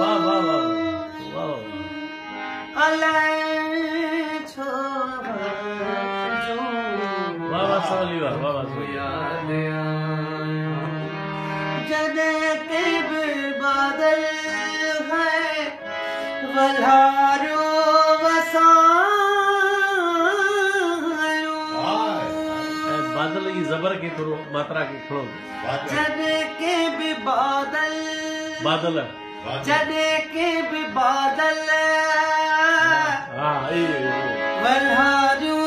वाह वाह वाह वाह अलाए छो जो वाह वाह सवली वाह वाह वाह याद आया जॾहिं के बि बादल है वल्हारो वसायो बादल की जबर के थोरो मात्रा के खड़ो जॾहिं के बि बादल बादल जॾहिं के बि बादल हाँ ये वल्हारो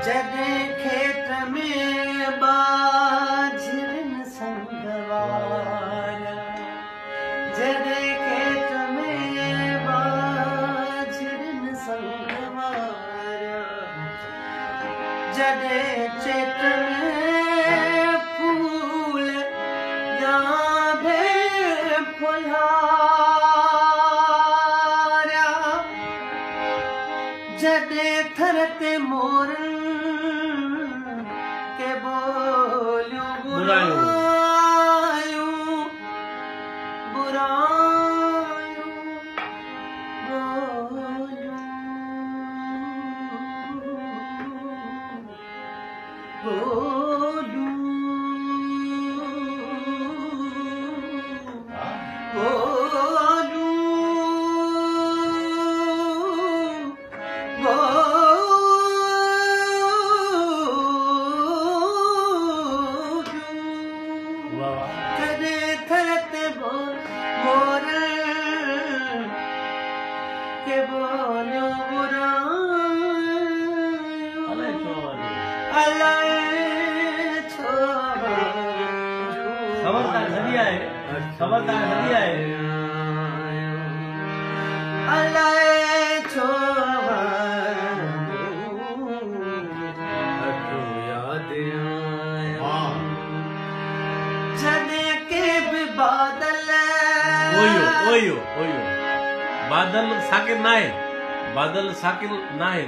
जॾहिं खेत में बाझिरनि संग वारिया जॾहिं खेत में बाझिरनि संग वारिया जॾहिं चेट में फूल या भें फुल्हारिया जॾहिं थर ते मोरनि के बोलियूं बुरायूं बुरायूं बोलियूं बोलियूं खबरदार हदिया है खबरदार हदिया है अलाए छो याद आया जॾहिं के बि बादल ओयो ओयो ओयो बादल साकिन ना है बादल साकिन ना है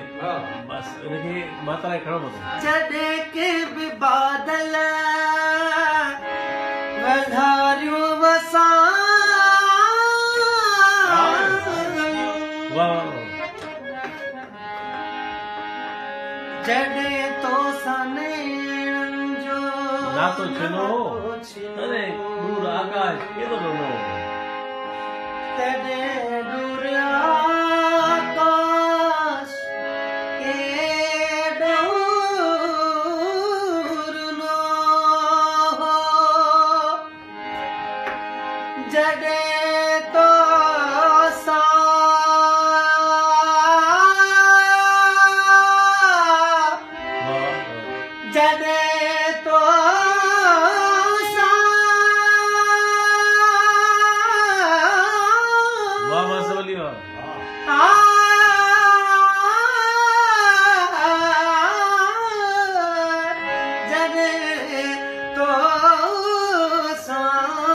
बस इनके मात्रा खड़ो मत जॾहिं के बि बादल वल्हारो वसायो वाह जॾहिं तो सनेड़नि जो नातो छिनो अरे दूर आकाश केॾो ॾिनो तॾहिं दूर आकाश केॾो रुनो हो जॾहिं तो जॾहिं तो